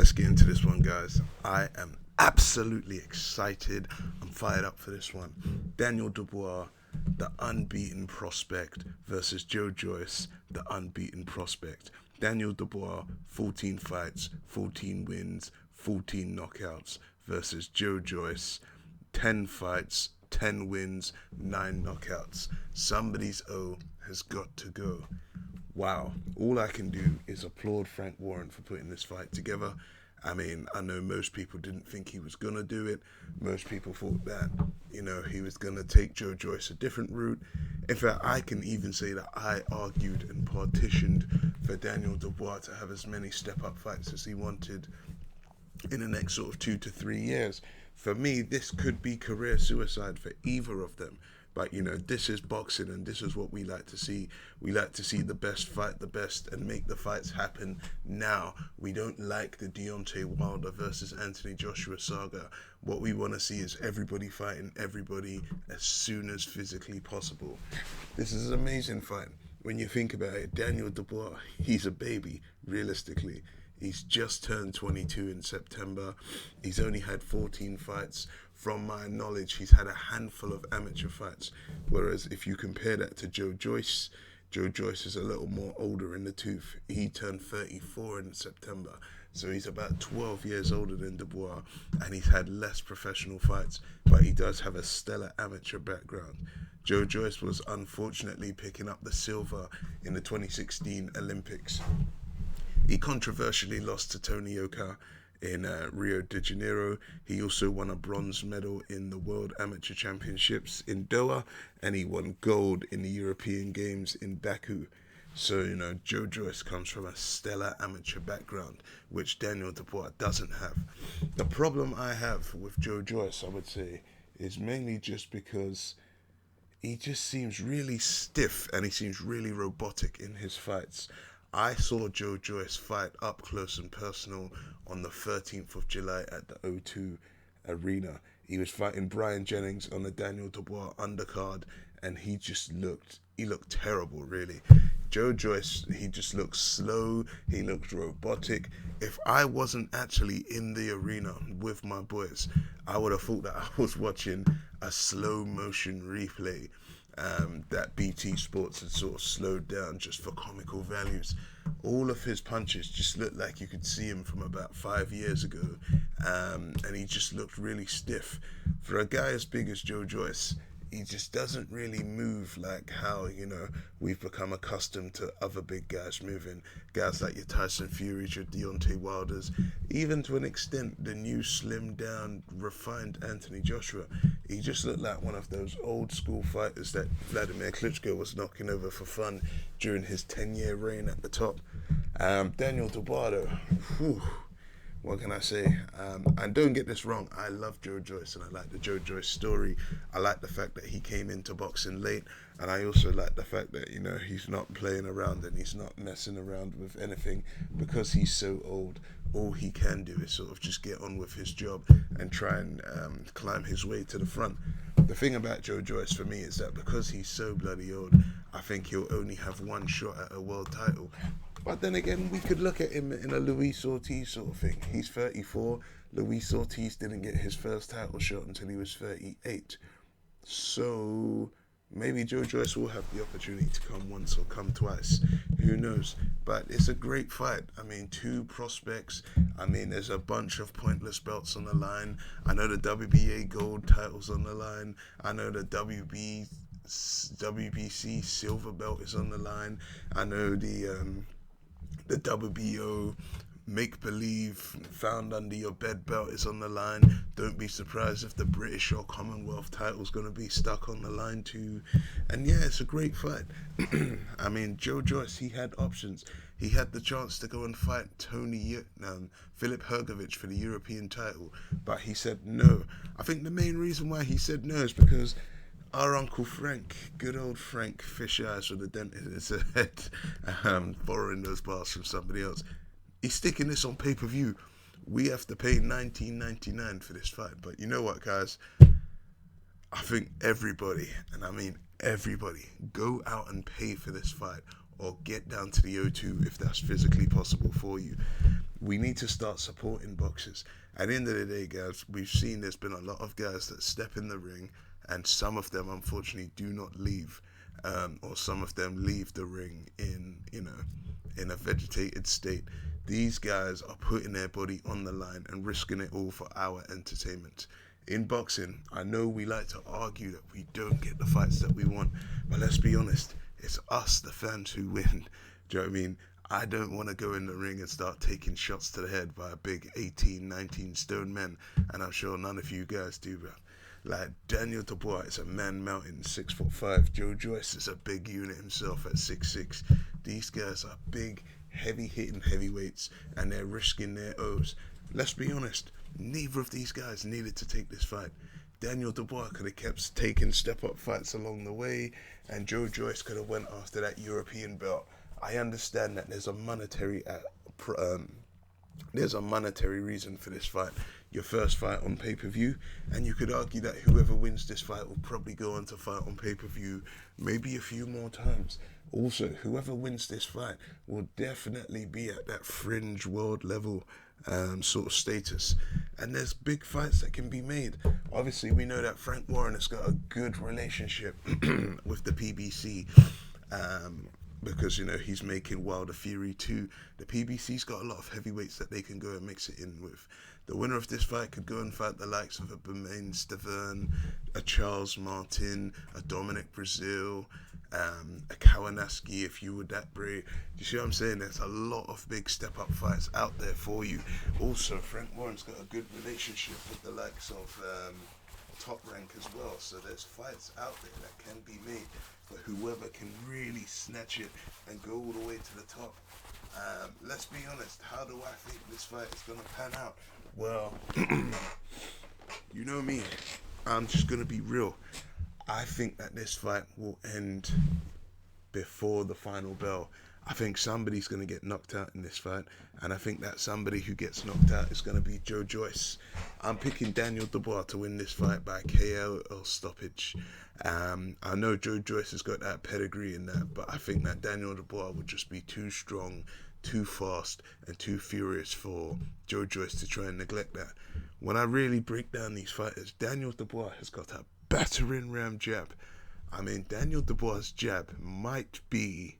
let's get into this one, guys. I am absolutely excited. I'm fired up for this one. Daniel Dubois, the unbeaten prospect, versus Joe Joyce, the unbeaten prospect. Daniel Dubois, 14 fights, 14 wins, 14 knockouts, versus Joe Joyce, 10 fights, 10 wins, 9 knockouts. Somebody's O has got to go. Wow. All I can do is applaud Frank Warren for putting this fight together. I mean, I know most people didn't think he was going to do it. Most people thought that, he was going to take Joe Joyce a different route. In fact, I can even say that I argued and partitioned for Daniel Dubois to have as many step-up fights as he wanted in the next sort of 2 to 3 years. For me, this could be career suicide for either of them. But, this is boxing and this is what we like to see. We like to see the best fight the best and make the fights happen now. We don't like the Deontay Wilder versus Anthony Joshua saga. What we want to see is everybody fighting everybody as soon as physically possible. This is an amazing fight. When you think about it, Daniel Dubois, he's a baby, realistically. He's just turned 22 in September. He's only had 14 fights. From my knowledge, he's had a handful of amateur fights. Whereas if you compare that to Joe Joyce is a little more older in the tooth. He turned 34 in September. So he's about 12 years older than Dubois, and he's had less professional fights, but he does have a stellar amateur background. Joe Joyce was unfortunately picking up the silver in the 2016 Olympics. He controversially lost to Tony Yoka in Rio de Janeiro. He also won a bronze medal in the World Amateur Championships in Doha, and he won gold in the European Games in Baku. So, Joe Joyce comes from a stellar amateur background, which Daniel Dubois doesn't have. The problem I have with Joe Joyce, I would say, is mainly just because he just seems really stiff and he seems really robotic in his fights. I saw Joe Joyce fight up close and personal on the 13th of July at the O2 Arena. He was fighting Brian Jennings on the Daniel Dubois undercard, and he looked terrible, really. Joe Joyce, he just looked slow, he looked robotic. If I wasn't actually in the arena with my boys, I would have thought that I was watching a slow motion replay that BT Sports had sort of slowed down just for comical values. All of his punches just looked like you could see him from about 5 years ago, and he just looked really stiff. For a guy as big as Joe Joyce, he just doesn't really move like how, we've become accustomed to other big guys moving. Guys like your Tyson Furies, your Deontay Wilders, even to an extent the new slimmed down, refined Anthony Joshua. He just looked like one of those old school fighters that Vladimir Klitschko was knocking over for fun during his 10-year reign at the top. Daniel Dubois, though, what can I say? And don't get this wrong, I love Joe Joyce and I like the Joe Joyce story. I like the fact that he came into boxing late, and I also like the fact that, he's not playing around and he's not messing around with anything because he's so old. All he can do is sort of just get on with his job and try and climb his way to the front. The thing about Joe Joyce for me is that because he's so bloody old, I think he'll only have one shot at a world title. But then again, we could look at him in a Luis Ortiz sort of thing. He's 34. Luis Ortiz didn't get his first title shot until he was 38. So maybe Joe Joyce will have the opportunity to come once or come twice. Who knows? But it's a great fight. I mean, two prospects. I mean, there's a bunch of pointless belts on the line. I know the WBA gold title's on the line. I know the WBC silver belt is on the line. I know the WBO make-believe found under your bed belt is on the line. Don't be surprised if the British or Commonwealth title's going to be stuck on the line too. And yeah, it's a great fight. I mean, Joe Joyce, he had options. He had the chance to go and fight Filip Hrgović for the European title, but he said no. I think the main reason why he said no is because our Uncle Frank, good old Frank Fish Eyes with a dent in his head, borrowing those bars from somebody else, he's sticking this on pay-per-view. We have to pay $19.99 for this fight. But you know what, guys? I think everybody, and I mean everybody, go out and pay for this fight or get down to the O2 if that's physically possible for you. We need to start supporting boxers. At the end of the day, guys, we've seen there's been a lot of guys that step in the ring, and some of them unfortunately do not leave, or some of them leave the ring in in a vegetated state. These guys are putting their body on the line and risking it all for our entertainment. In boxing, I know we like to argue that we don't get the fights that we want, but let's be honest, it's us, the fans, who win. Do you know what I mean? I don't want to go in the ring and start taking shots to the head by a big 18, 19 stone men, and I'm sure none of you guys do, bro. Like Daniel Dubois is a man mountain, 6'5". Joe Joyce is a big unit himself at 6'6". These guys are big, heavy hitting heavyweights, and they're risking their O's. Let's be honest, neither of these guys needed to take this fight. Daniel Dubois could have kept taking step up fights along the way, and Joe Joyce could have went after that European belt. I understand that there's a monetary reason for this fight. Your first fight on pay-per-view, and you could argue that whoever wins this fight will probably go on to fight on pay-per-view maybe a few more times. Also, whoever wins this fight will definitely be at that fringe world level sort of status. And there's big fights that can be made. Obviously, we know that Frank Warren has got a good relationship with the PBC. Because he's making Wilder Fury 2. The PBC's got a lot of heavyweights that they can go and mix it in with. The winner of this fight could go and fight the likes of a Bermain Stavern, a Charles Martin, a Dominic Brazil, a Kawanaski if you were that brave. Do you see what I'm saying? There's a lot of big step-up fights out there for you. Also, Frank Warren's got a good relationship with the likes of Top Rank as well. So there's fights out there that can be made for whoever can really snatch it and go all the way to the top. Let's be honest, how do I think this fight is going to pan out? Well, you know me, I'm just going to be real. I think that this fight will end before the final bell. I think somebody's going to get knocked out in this fight, and I think that somebody who gets knocked out is going to be Joe Joyce. I'm picking Daniel Dubois to win this fight by KO or stoppage. I know Joe Joyce has got that pedigree in that, but I think that Daniel Dubois would just be too strong, too fast, and too furious for Joe Joyce to try and neglect that. When I really break down these fighters, Daniel Dubois has got a battering ram jab. I mean, Daniel Dubois' jab might be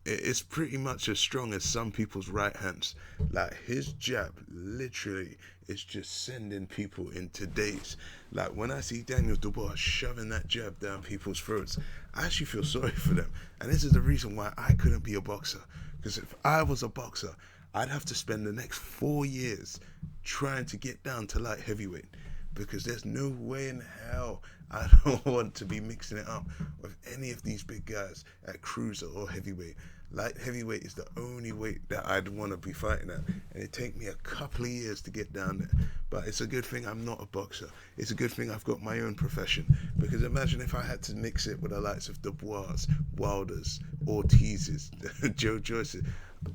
it's pretty much as strong as some people's right hands. Like, his jab literally is just sending people into daze. Like, when I see Daniel Dubois shoving that jab down people's throats, I actually feel sorry for them. And this is the reason why I couldn't be a boxer. Because if I was a boxer, I'd have to spend the next 4 years trying to get down to light heavyweight. Because there's no way in hell I don't want to be mixing it up with any of these big guys at cruiser or heavyweight. Light heavyweight is the only weight that I'd want to be fighting at, and it'd take me a couple of years to get down there. But it's a good thing I'm not a boxer. It's a good thing I've got my own profession, because imagine if I had to mix it with the likes of Dubois, Wilders, Ortiz's, Joe Joyce's.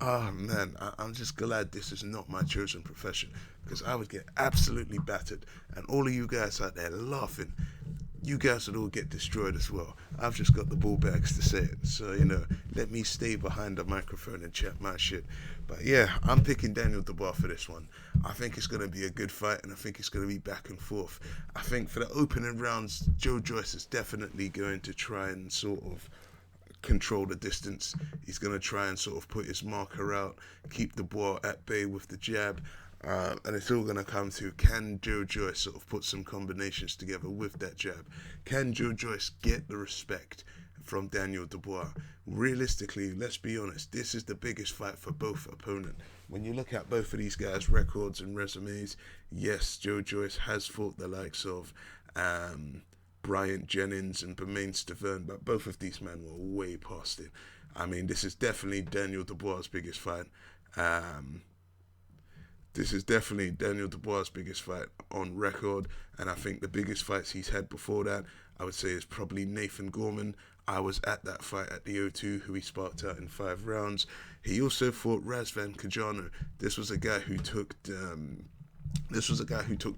Oh man, I'm just glad this is not my chosen profession, because I would get absolutely battered, and all of you guys out there laughing, you guys would all get destroyed as well. I've just got the ball bags to say it, so let me stay behind the microphone and chat my shit. But yeah, I'm picking Daniel Dubois for this one. I think it's going to be a good fight, and I think it's going to be back and forth. I think for the opening rounds, Joe Joyce is definitely going to try and sort of control the distance. He's going to try and sort of put his marker out, keep the ball at bay with the jab. And it's all going to come to, can Joe Joyce sort of put some combinations together with that jab? Can Joe Joyce get the respect from Daniel Dubois? Realistically, let's be honest, this is the biggest fight for both opponents. When you look at both of these guys' records and resumes, yes, Joe Joyce has fought the likes of Bryant Jennings and Bermain Stavern, but both of these men were way past it. I mean, this is definitely Daniel Dubois' biggest fight. This is definitely Daniel Dubois' biggest fight on record, and I think the biggest fights he's had before that, I would say, is probably Nathan Gorman. I was at that fight at the O2, who he sparked out in 5 rounds. He also fought Razvan Kajano. This was a guy who took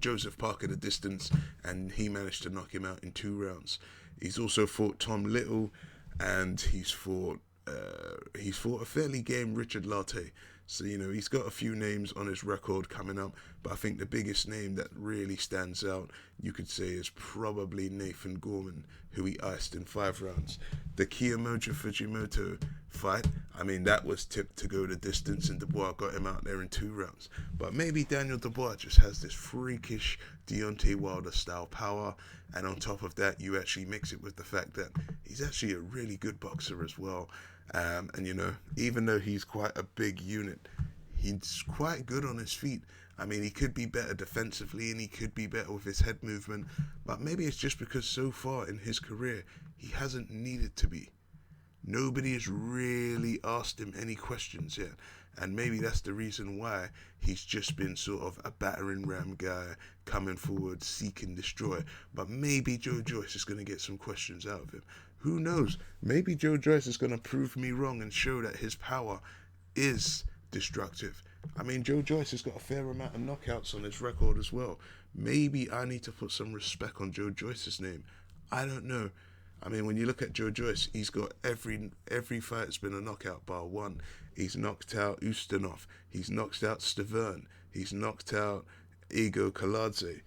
Joseph Parker the distance, and he managed to knock him out in 2 rounds. He's also fought Tom Little, and he's fought a fairly game Richard Latte. So, he's got a few names on his record coming up, but I think the biggest name that really stands out, you could say, is probably Nathan Gorman, who he iced in 5 rounds. The Kiyomoto Fujimoto fight, I mean, that was tipped to go the distance, and Dubois got him out there in 2 rounds. But maybe Daniel Dubois just has this freakish Deontay Wilder style power, and on top of that, you actually mix it with the fact that he's actually a really good boxer as well. And even though he's quite a big unit, he's quite good on his feet. I mean, he could be better defensively and he could be better with his head movement, but maybe it's just because so far in his career, he hasn't needed to be. Nobody has really asked him any questions yet. And maybe that's the reason why he's just been sort of a battering ram guy coming forward, seek and destroy. But maybe Joe Joyce is going to get some questions out of him. Who knows? Maybe Joe Joyce is going to prove me wrong and show that his power is destructive. I mean, Joe Joyce has got a fair amount of knockouts on his record as well. Maybe I need to put some respect on Joe Joyce's name. I don't know. I mean, when you look at Joe Joyce, he's got every fight's been a knockout bar one. He's knocked out Ustinov. He's knocked out Stavern. He's knocked out Igor Kaladze.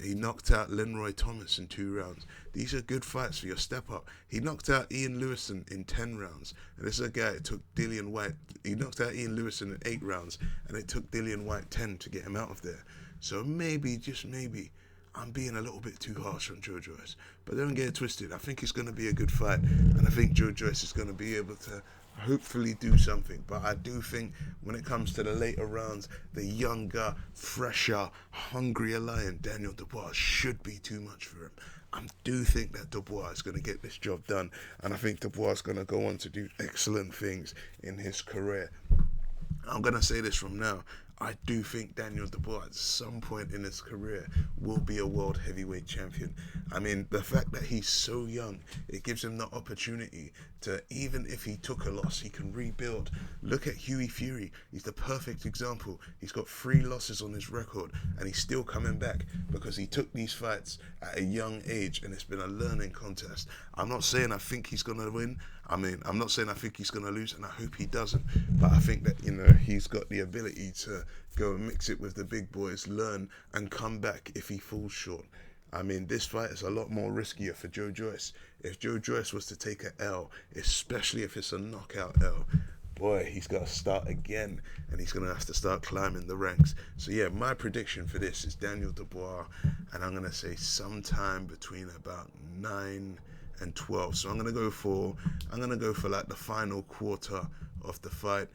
He knocked out Lenroy Thomas in 2 rounds. These are good fights for your step up. He knocked out Ian Lewison in 10 rounds. And this is a guy that took Dillian White. He knocked out Ian Lewison in 8 rounds. And it took Dillian White 10 to get him out of there. So maybe, just maybe, I'm being a little bit too harsh on Joe Joyce. But don't get it twisted. I think it's going to be a good fight. And I think Joe Joyce is going to be able to hopefully do something. But I do think when it comes to the later rounds, the younger, fresher, hungrier lion, Daniel Dubois, should be too much for him. I do think that Dubois is going to get this job done. And I think Dubois is going to go on to do excellent things in his career. I'm going to say this from now. I do think Daniel Dubois at some point in his career will be a world heavyweight champion. I mean, the fact that he's so young, it gives him the opportunity to, even if he took a loss, he can rebuild. Look at Hughie Fury. He's the perfect example. He's got 3 losses on his record and he's still coming back because he took these fights at a young age and it's been a learning contest. I'm not saying I think he's going to win. I mean, I'm not saying I think he's going to lose, and I hope he doesn't. But I think that, he's got the ability to go and mix it with the big boys, learn, and come back if he falls short. I mean, this fight is a lot more riskier for Joe Joyce. If Joe Joyce was to take an L, especially if it's a knockout L, boy, he's got to start again, and he's going to have to start climbing the ranks. So, yeah, my prediction for this is Daniel Dubois, and I'm going to say sometime between about 9 and 12. So I'm gonna go for like the final quarter of the fight,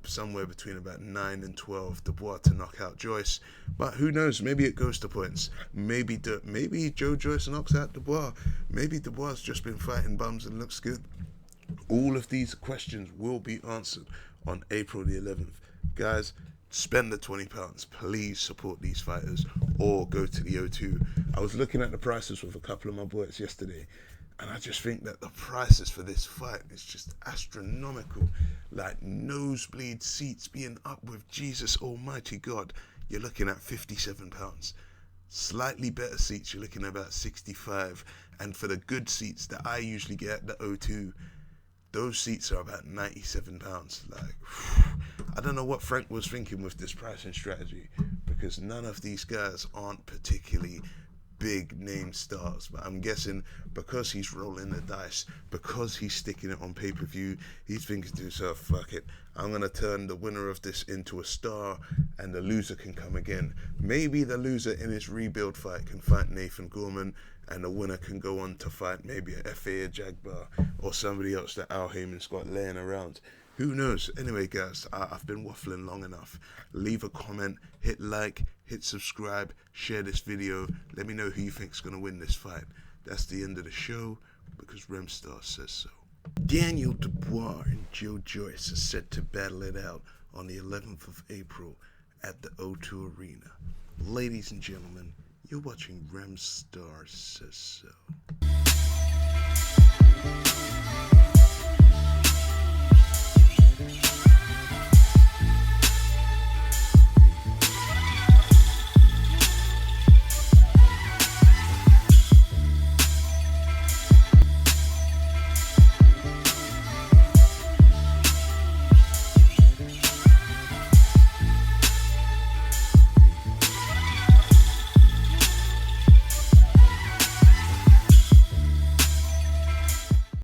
somewhere between about 9 and 12. Dubois to knock out Joyce, but who knows? Maybe it goes to points. Maybe Joe Joyce knocks out Dubois. Maybe Dubois has just been fighting bums and looks good. All of these questions will be answered on April the 11th, guys. Spend the £20. Please support these fighters or go to the O2. I was looking at the prices with a couple of my boys yesterday, and I just think that the prices for this fight is just astronomical. Like nosebleed seats being up with Jesus Almighty God, you're looking at £57. Slightly better seats, you're looking at about 65. And for the good seats that I usually get at the O2, those seats are about £97. Like, I don't know what Frank was thinking with this pricing strategy, because none of these guys aren't particularly big name stars. But I'm guessing because he's rolling the dice, because he's sticking it on pay-per-view, he's thinking to himself, fuck it, I'm going to turn the winner of this into a star and the loser can come again. Maybe the loser in his rebuild fight can fight Nathan Gorman, and the winner can go on to fight maybe a FA Jagbar or somebody else that Al Heyman's got laying around. Who knows? Anyway, guys, I've been waffling long enough. Leave a comment, hit like, hit subscribe, share this video. Let me know who you think's going to win this fight. That's the end of the show, because Remstar says so. Daniel Dubois and Joe Joyce are set to battle it out on the 11th of April at the O2 Arena. Ladies and gentlemen, you're watching Remstar Says So.